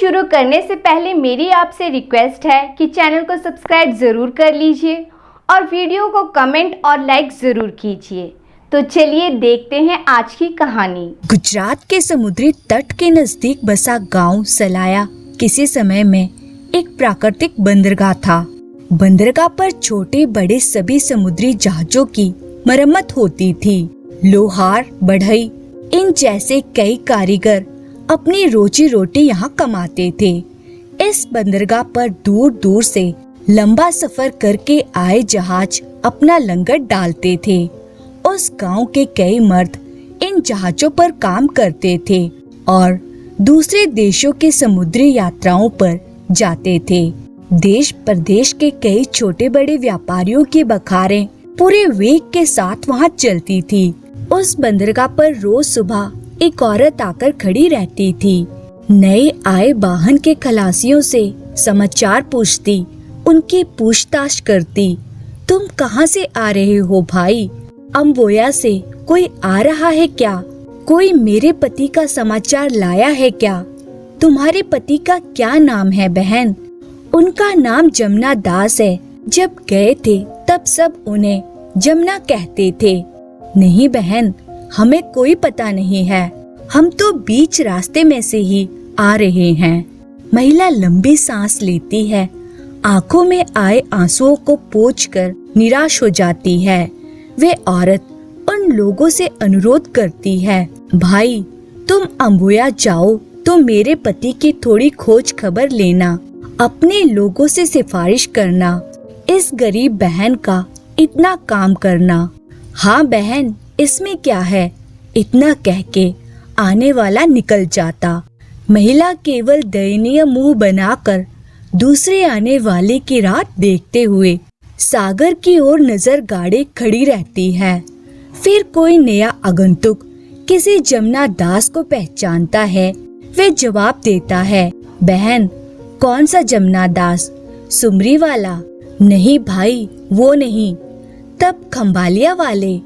शुरू करने से पहले मेरी आपसे रिक्वेस्ट है कि चैनल को सब्सक्राइब ज़रूर कर लीजिए और वीडियो को कमेंट और लाइक ज़रूर कीजिए। तो चलिए देखते हैं आज की कहानी। गुजरात के समुद्री तट के नजदीक बसा गांव सलाया किसी समय में एक प्राकृतिक बंदरगाह था। बंदरगाह पर छोटे बड़े सभी समुद्री जहाजों की मरम्मत होती थी। लोहार, बढ़ई, इन जैसे कई कारीगर अपनी रोजी रोटी यहाँ कमाते थे। इस बंदरगाह पर दूर दूर से लंबा सफर करके आए जहाज अपना लंगर डालते थे। उस गांव के कई मर्द इन जहाजों पर काम करते थे और दूसरे देशों के समुद्री यात्राओं पर जाते थे। देश प्रदेश के कई छोटे बड़े व्यापारियों की बखारें पूरे वेग के साथ वहाँ चलती थी। उस बंदरगाह पर रोज सुबह एक औरत आकर खड़ी रहती थी। नए आए वाहन के खलासियों से समाचार पूछती, उनकी पूछताछ करती। तुम कहाँ से आ रहे हो भाई? अम्बोया से कोई आ रहा है क्या? कोई मेरे पति का समाचार लाया है क्या? तुम्हारे पति का क्या नाम है बहन? उनका नाम जमुना दास है। जब गए थे तब सब उन्हें जमुना कहते थे। नहीं बहन, हमें कोई पता नहीं है, हम तो बीच रास्ते में से ही आ रहे हैं। महिला लंबी सांस लेती है, आंखों में आए आंसुओं को पोंछकर निराश हो जाती है। वे औरत उन लोगों से अनुरोध करती है, भाई तुम अम्बोया जाओ तो मेरे पति की थोड़ी खोज खबर लेना, अपने लोगों से सिफारिश करना, इस गरीब बहन का इतना काम करना। हाँ बहन, इसमें क्या है, इतना कह के आने वाला निकल जाता। महिला केवल दयनीय मुंह बनाकर दूसरे आने वाले की रात देखते हुए सागर की ओर नजर गाड़े खड़ी रहती है। फिर कोई नया आगंतुक किसी जमुना दास को पहचानता है। वे जवाब देता है, बहन कौन सा जमुना दास? सुमरी वाला? नहीं भाई, वो नहीं। तब खम्बालिया वाले?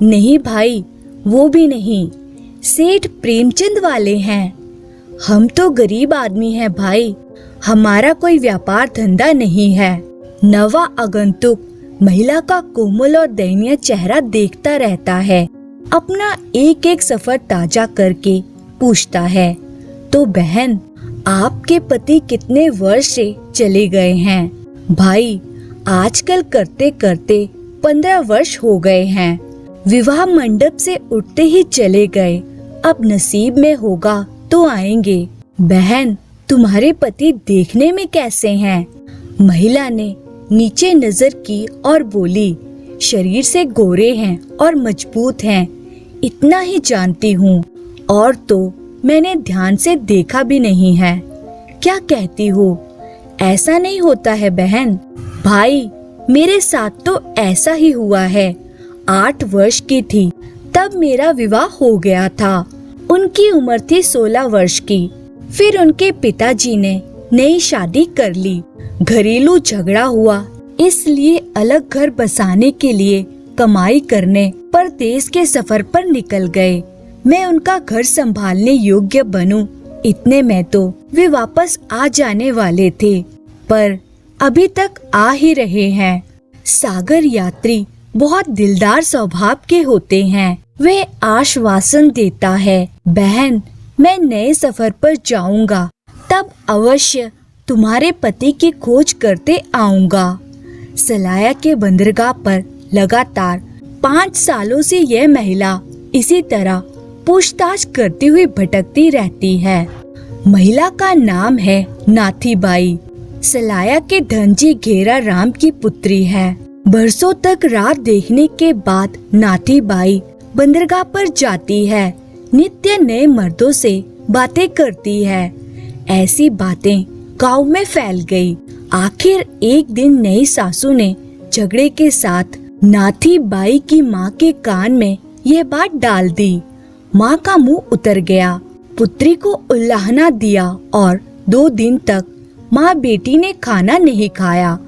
नहीं भाई, वो भी नहीं। सेठ प्रेमचंद वाले हैं? हम तो गरीब आदमी हैं भाई, हमारा कोई व्यापार धंधा नहीं है। नवा आगंतुक महिला का कोमल और दयनीय चेहरा देखता रहता है। अपना एक एक सफर ताजा करके पूछता है, तो बहन आपके पति कितने वर्ष से चले गए हैं? भाई आजकल करते करते 15 वर्ष हो गए हैं। विवाह मंडप से उठते ही चले गए, अब नसीब में होगा तो आएंगे। बहन तुम्हारे पति देखने में कैसे हैं? महिला ने नीचे नजर की और बोली, शरीर से गोरे हैं और मजबूत हैं, इतना ही जानती हूँ, और तो मैंने ध्यान से देखा भी नहीं है। क्या कहती हो? ऐसा नहीं होता है बहन। भाई मेरे साथ तो ऐसा ही हुआ है। 8 वर्ष की थी तब मेरा विवाह हो गया था। उनकी उम्र थी 16 वर्ष की। फिर उनके पिताजी ने नई शादी कर ली। घरेलू झगड़ा हुआ, इसलिए अलग घर बसाने के लिए कमाई करने परदेश के सफर पर निकल गए। मैं उनका घर संभालने योग्य बनूं, इतने में तो वे वापस आ जाने वाले थे, पर अभी तक आ ही रहे हैं। सागर यात्री बहुत दिलदार स्वभाव के होते हैं। वे आश्वासन देता है, बहन मैं नए सफर पर जाऊंगा, तब अवश्य तुम्हारे पति की खोज करते आऊंगा। सलाया के बंदरगाह पर लगातार 5 सालों से यह महिला इसी तरह पूछताछ करती हुई भटकती रहती है। महिला का नाम है नाथीबाई। सलाया के धनजी घेरा राम की पुत्री है। बरसों तक राह देखने के बाद नाथीबाई बंदरगाह पर जाती है। नित्य नए मर्दों से बातें करती है। ऐसी बातें गांव में फैल गई। आखिर एक दिन नई सासू ने झगड़े के साथ नाथीबाई की माँ के कान में यह बात डाल दी। माँ का मुंह उतर गया। पुत्री को उल्लाहना दिया और 2 दिन तक माँ बेटी ने खाना नहीं खाया।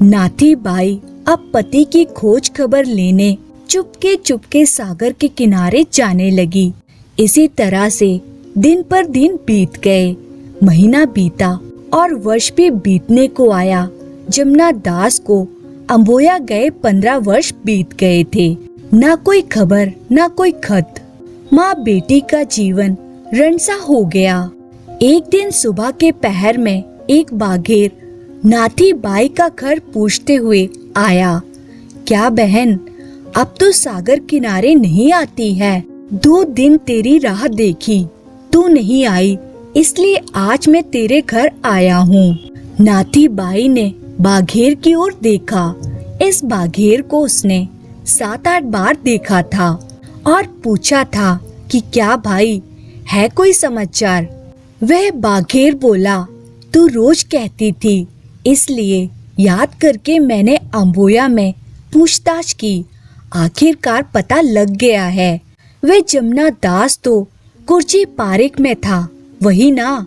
नाथीबाई अब पति की खोज खबर लेने चुपके चुपके सागर के किनारे जाने लगी। इसी तरह से दिन पर दिन बीत गए। महीना बीता और वर्ष भी बीतने को आया। जमुना दास को अम्बोया गए 15 वर्ष बीत गए थे। ना कोई खबर, ना कोई खत। माँ बेटी का जीवन रणसा हो गया। एक दिन सुबह के पहर में एक बाघेर नाथी बाई का घर पूछते हुए आया, क्या बहन, अब तो सागर किनारे नहीं आती है? 2 दिन तेरी राह देखी, तू नहीं आई, इसलिए आज मैं तेरे घर आया हूँ। नाथी बाई ने बाघेर की ओर देखा। इस बाघेर को उसने 7-8 बार देखा था और पूछा था कि क्या भाई, है कोई समाचार? वह बाघेर बोला, तू रोज कहती थी, इसलिए याद करके मैंने अम्बोया में पूछताछ की। आखिरकार पता लग गया है। वह जमुना दास तो कुर्ची पारिक में था, वही ना?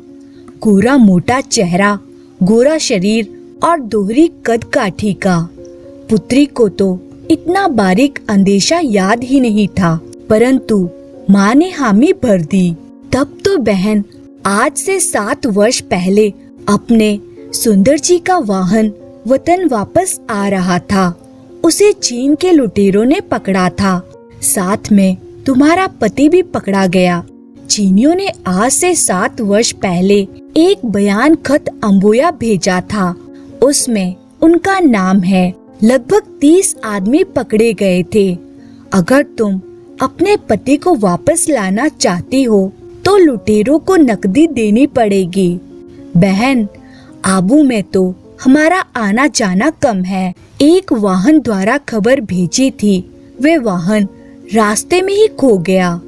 गोरा मोटा चेहरा, गोरा शरीर और दोहरी कद काठी का। पुत्री को तो इतना बारीक अंदेशा याद ही नहीं था, परंतु माँ ने हामी भर दी। तब तो बहन आज से 7 वर्ष पहले अपने सुंदर जी का वाहन वतन वापस आ रहा था। उसे चीन के लुटेरों ने पकड़ा था। साथ में तुम्हारा पति भी पकड़ा गया। चीनियों ने आज से 7 वर्ष पहले एक बयान खत अम्बोया भेजा था। उसमें उनका नाम है। लगभग 30 आदमी पकड़े गए थे। अगर तुम अपने पति को वापस लाना चाहती हो तो लुटेरों को नकदी देनी पड़ेगी। बहन, आबू में तो हमारा आना जाना कम है। एक वाहन द्वारा खबर भेजी थी, वे वाहन रास्ते में ही खो गया।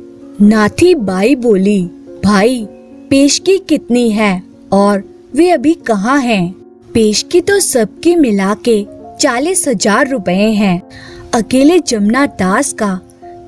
नाथी बाई बोली, भाई पेशगी कितनी है और वे अभी कहाँ हैं? पेशगी तो सबकी मिला के 40,000 रुपए हैं। अकेले जमुना दास का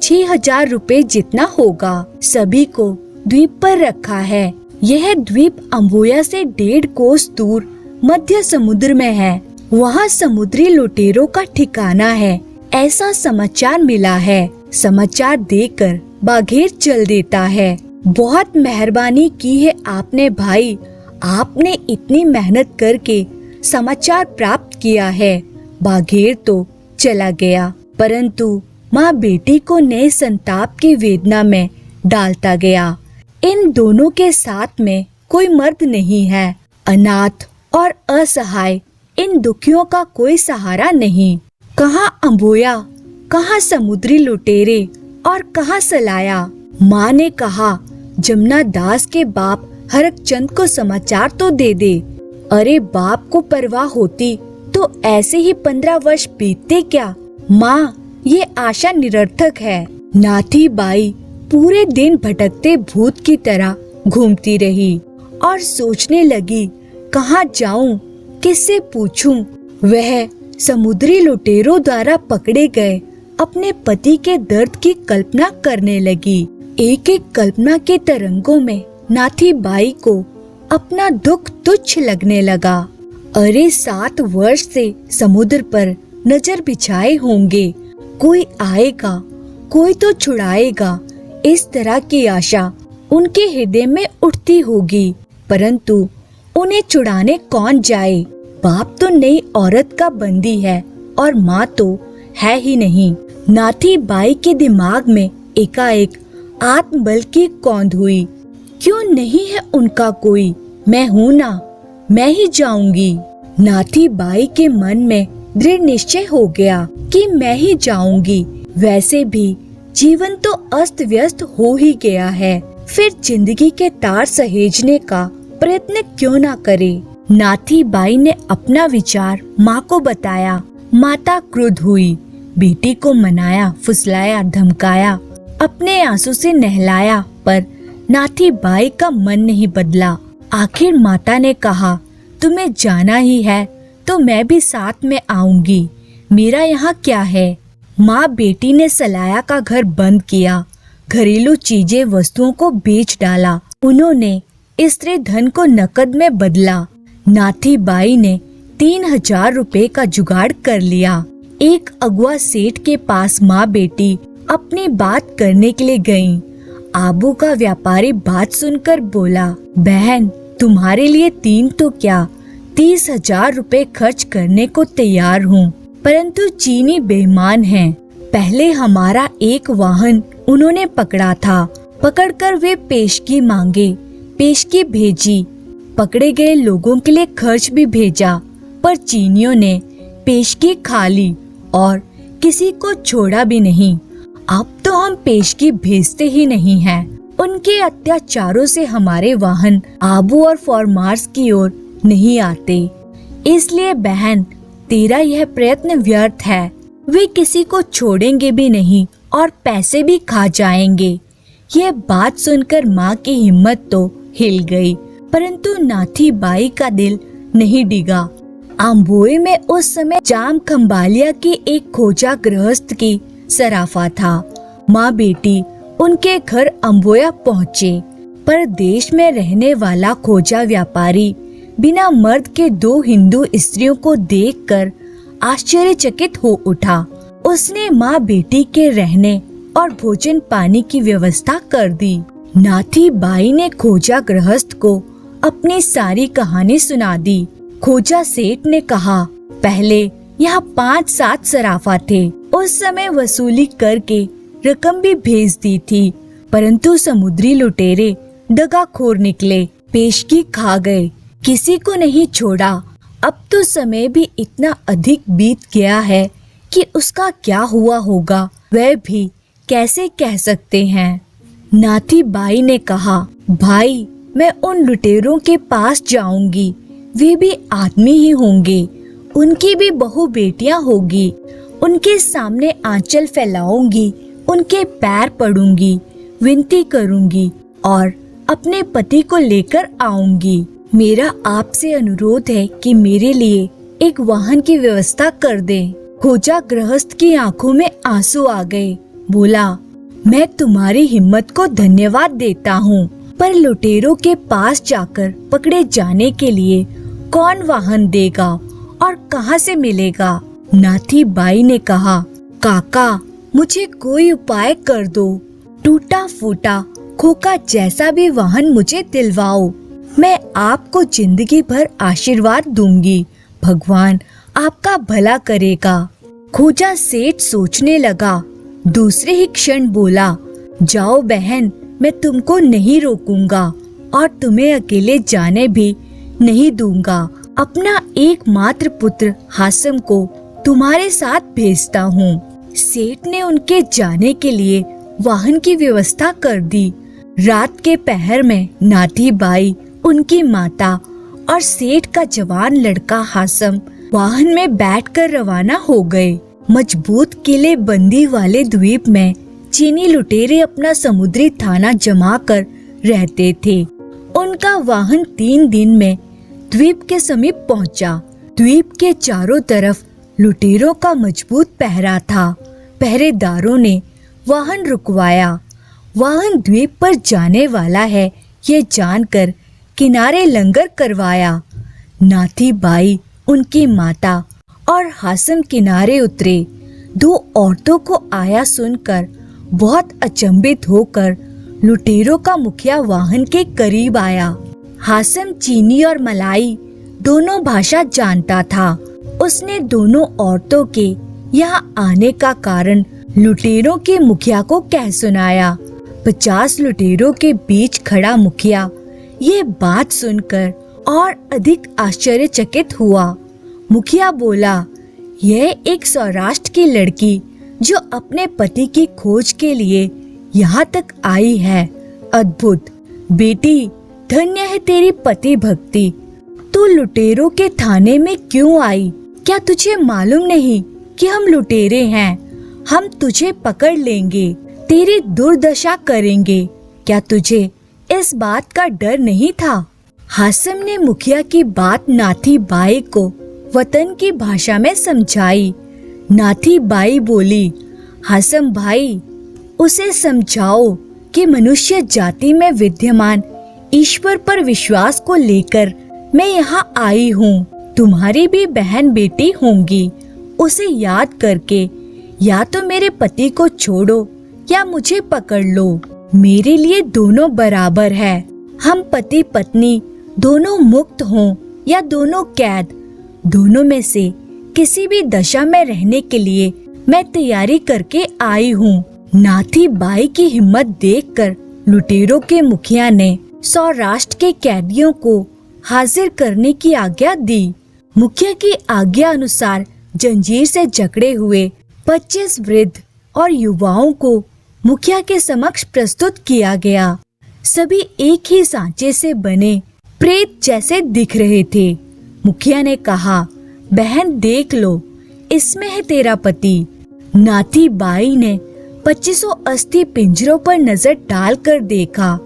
6,000 रुपए जितना होगा। सभी को द्वीप पर रखा है। यह द्वीप अम्बोया से 1.5 कोस दूर मध्य समुद्र में है। वहाँ समुद्री लुटेरों का ठिकाना है, ऐसा समाचार मिला है। समाचार देकर बाघेर चल देता है। बहुत मेहरबानी की है आपने भाई, आपने इतनी मेहनत करके समाचार प्राप्त किया है। बाघेर तो चला गया, परंतु माँ बेटी को नए संताप की वेदना में डालता गया। इन दोनों के साथ में कोई मर्द नहीं है। अनाथ और असहाय इन दुखियों का कोई सहारा नहीं। कहाँ अम्बोया, कहाँ समुद्री लुटेरे और कहाँ सलाया। माँ ने कहा, जमुना दास के बाप हरकचंद को समाचार तो दे दे। अरे बाप को परवाह होती तो ऐसे ही 15 वर्ष बीतते क्या? माँ, ये आशा निरर्थक है। नाथी बाई पूरे दिन भटकते भूत की तरह घूमती रही और सोचने लगी, कहाँ जाऊं, किससे पूछूं। वह समुद्री लुटेरों द्वारा पकड़े गए अपने पति के दर्द की कल्पना करने लगी। एक एक कल्पना के तरंगों में नाथी बाई को अपना दुख तुच्छ लगने लगा। अरे 7 वर्ष से समुद्र पर नजर बिछाए होंगे, कोई आएगा, कोई तो छुड़ाएगा। इस तरह की आशा उनके हृदय में उठती होगी, परंतु उन्हें छुड़ाने कौन जाए? बाप तो नई औरत का बंदी है और माँ तो है ही नहीं। नाथी बाई के दिमाग में एकाएक आत्मबल की कौंध हुई। क्यों नहीं है उनका कोई? मैं हूँ ना, मैं ही जाऊंगी। नाथी बाई के मन में दृढ़ निश्चय हो गया कि मैं ही जाऊंगी। वैसे भी जीवन तो अस्त व्यस्त हो ही गया है, फिर जिंदगी के तार सहेजने का प्रयत्न क्यों ना करे। नाथी बाई ने अपना विचार माँ को बताया। माता क्रुद्ध हुई, बेटी को मनाया, फुसलाया, धमकाया, अपने आंसू से नहलाया, पर नाथी बाई का मन नहीं बदला। आखिर माता ने कहा, तुम्हें जाना ही है तो मैं भी साथ में आऊंगी, मेरा यहाँ क्या है। माँ बेटी ने सलाया का घर बंद किया, घरेलू चीजें वस्तुओं को बेच डाला। उन्होंने स्त्री धन को नकद में बदला। नाथी बाई ने 3,000 रुपए का जुगाड़ कर लिया। एक अगुआ सेठ के पास माँ बेटी अपनी बात करने के लिए गईं। आबू का व्यापारी बात सुनकर बोला, बहन तुम्हारे लिए 3 तो क्या 30,000 रुपए खर्च करने को तैयार हूँ। परंतु चीनी बेईमान हैं। पहले हमारा एक वाहन उन्होंने पकड़ा था। पकड़कर वे पेशगी मांगे, पेशगी भेजी, पकड़े गए लोगों के लिए खर्च भी भेजा, पर चीनियों ने पेशगी खा ली और किसी को छोड़ा भी नहीं। अब तो हम पेशगी भेजते ही नहीं हैं। उनके अत्याचारों से हमारे वाहन आबू और फॉरमार्स की ओर नहीं आते। इसलिए बहन, तेरा यह प्रयत्न व्यर्थ है। वे किसी को छोड़ेंगे भी नहीं और पैसे भी खा जाएंगे। यह बात सुनकर माँ की हिम्मत तो हिल गई, परंतु नाथी बाई का दिल नहीं डिगा। आम्बोई में उस समय जाम खम्बालिया की एक खोजा गृहस्थ की सराफा था। माँ बेटी उनके घर अम्बोया पहुँचे, पर देश में रहने वाला खोजा व्यापारी बिना मर्द के 2 हिंदू स्त्रियों को देखकर आश्चर्यचकित हो उठा। उसने माँ बेटी के रहने और भोजन पानी की व्यवस्था कर दी। नाथी बाई ने खोजा गृहस्थ को अपनी सारी कहानी सुना दी। खोजा सेठ ने कहा, पहले यहाँ 5-7 सराफा थे। उस समय वसूली करके रकम भी भेज दी थी, परंतु समुद्री लुटेरे दगाखोर निकले, पेशगी खा गए, किसी को नहीं छोड़ा। अब तो समय भी इतना अधिक बीत गया है कि उसका क्या हुआ होगा वह भी कैसे कह सकते हैं। नाथी बाई ने कहा, भाई मैं उन लुटेरों के पास जाऊंगी। वे भी आदमी ही होंगे, उनकी भी बहु बेटियां होगी। उनके सामने आंचल फैलाऊंगी, उनके पैर पड़ूंगी, विनती करूंगी और अपने पति को लेकर आऊंगी। मेरा आपसे अनुरोध है कि मेरे लिए एक वाहन की व्यवस्था कर दें। खोजा गृहस्थ की आंखों में आंसू आ गए। बोला, मैं तुम्हारी हिम्मत को धन्यवाद देता हूँ, पर लुटेरों के पास जाकर पकड़े जाने के लिए कौन वाहन देगा और कहाँ से मिलेगा? नाथी बाई ने कहा, काका मुझे कोई उपाय कर दो। टूटा फूटा खोखा जैसा भी वाहन मुझे दिलवाओ। मैं आपको जिंदगी भर आशीर्वाद दूंगी। भगवान आपका भला करेगा। खोजा सेठ सोचने लगा। दूसरे ही क्षण बोला, जाओ बहन, मैं तुमको नहीं रोकूंगा और तुम्हें अकेले जाने भी नहीं दूंगा। अपना एकमात्र पुत्र हासम को तुम्हारे साथ भेजता हूँ। सेठ ने उनके जाने के लिए वाहन की व्यवस्था कर दी। रात के पहर में नाथी बाई, उनकी माता और सेठ का जवान लड़का हासम वाहन में बैठकर रवाना हो गए। मजबूत किले बंदी वाले द्वीप में चीनी लुटेरे अपना समुद्री थाना जमा कर रहते थे। उनका वाहन 3 दिन में द्वीप के समीप पहुंचा। द्वीप के चारों तरफ लुटेरों का मजबूत पहरा था। पहरेदारों ने वाहन रुकवाया। वाहन द्वीप पर जाने वाला है ये जानकर किनारे लंगर करवाया। नाथी बाई, उनकी माता और हासम किनारे उतरे। 2 औरतों को आया सुनकर बहुत अचंभित होकर लुटेरों का मुखिया वाहन के करीब आया। हासम चीनी और मलाई दोनों भाषा जानता था। उसने दोनों औरतों के यहाँ आने का कारण लुटेरों के मुखिया को कह सुनाया। 50 लुटेरों के बीच खड़ा मुखिया ये बात सुनकर और अधिक आश्चर्यचकित हुआ। मुखिया बोला, यह एक सौराष्ट्र की लड़की जो अपने पति की खोज के लिए यहाँ तक आई है। अद्भुत बेटी, धन्य है तेरी पति भक्ति। तू लुटेरों के थाने में क्यों आई? क्या तुझे मालूम नहीं कि हम लुटेरे हैं? हम तुझे पकड़ लेंगे, तेरी दुर्दशा करेंगे। क्या तुझे इस बात का डर नहीं था? हासम ने मुखिया की बात नाथी बाई को वतन की भाषा में समझाई। नाथी बाई बोली, हासम भाई, उसे समझाओ कि मनुष्य जाति में विद्यमान ईश्वर पर विश्वास को लेकर मैं यहाँ आई हूँ। तुम्हारी भी बहन बेटी होंगी। उसे याद करके या तो मेरे पति को छोड़ो या मुझे पकड़ लो। मेरे लिए दोनों बराबर है। हम पति पत्नी दोनों मुक्त हों या दोनों कैद, दोनों में से किसी भी दशा में रहने के लिए मैं तैयारी करके आई हूँ। नाथी बाई की हिम्मत देखकर लुटेरों के मुखिया ने सौराष्ट्र के कैदियों को हाजिर करने की आज्ञा दी। मुखिया की आज्ञा अनुसार जंजीर से जकड़े हुए 25 वृद्ध और युवाओं को मुखिया के समक्ष प्रस्तुत किया गया। सभी एक ही सांचे से बने प्रेत जैसे दिख रहे थे। मुखिया ने कहा, बहन देख लो, इसमें है तेरा पति। नाथी बाई ने 2500 अस्थि पिंजरों पर नजर डालकर देखा।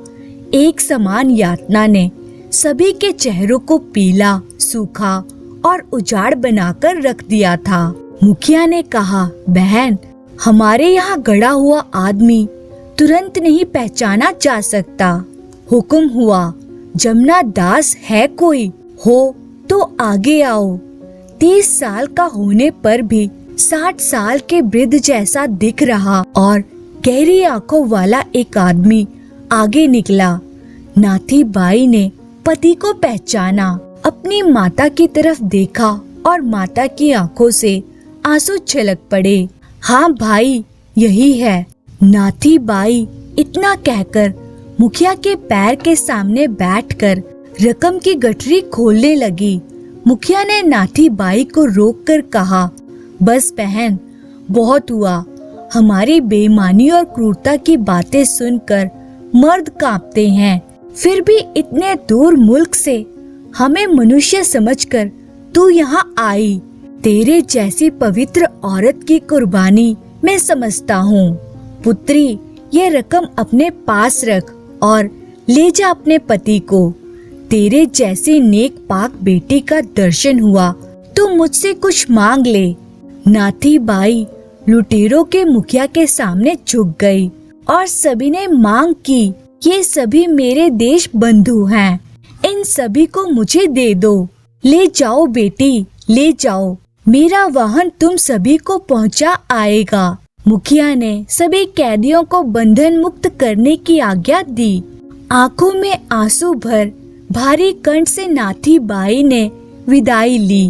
एक समान यातना ने सभी के चेहरों को पीला, सूखा और उजाड़ बनाकर रख दिया था। मुखिया ने कहा, बहन, हमारे यहाँ गड़ा हुआ आदमी तुरंत नहीं पहचाना जा सकता। हुक्म हुआ, जमुना दास है कोई हो तो आगे आओ। 30 साल का होने पर भी 60 साल के वृद्ध जैसा दिख रहा और गहरी आंखों वाला एक आदमी आगे निकला। नाथी बाई ने पति को पहचाना, अपनी माता की तरफ देखा और माता की आंखों से आंसू छलक पड़े। हाँ भाई, यही है। नाथी बाई इतना कहकर मुखिया के पैर के सामने बैठकर रकम की गठरी खोलने लगी। मुखिया ने नाथी बाई को रोककर कहा, बस बहन, बहुत हुआ। हमारी बेईमानी और क्रूरता की बातें सुनकर मर्द कांपते हैं, फिर भी इतने दूर मुल्क से हमें मनुष्य समझकर तू यहाँ आई। तेरे जैसी पवित्र औरत की कुर्बानी मैं समझता हूँ। पुत्री, ये रकम अपने पास रख और ले जा अपने पति को। तेरे जैसी नेक पाक बेटी का दर्शन हुआ तो मुझसे कुछ मांग ले। नाथी बाई लुटेरों के मुखिया के सामने झुक गई और सभी ने मांग की, ये सभी मेरे देश बंधु हैं, इन सभी को मुझे दे दो। ले जाओ बेटी, ले जाओ, मेरा वाहन तुम सभी को पहुंचा आएगा। मुखिया ने सभी कैदियों को बंधन मुक्त करने की आज्ञा दी। आंखों में आंसू भर भारी कंठ से नाथी बाई ने विदाई ली।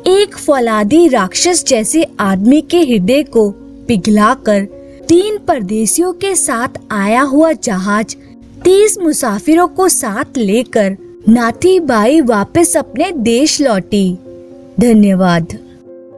एक फौलादी राक्षस जैसे आदमी के हृदय को पिघलाकर 3 परदेशियों के साथ आया हुआ जहाज 30 मुसाफिरों को साथ लेकर नाथी बाई वापस अपने देश लौटी। धन्यवाद।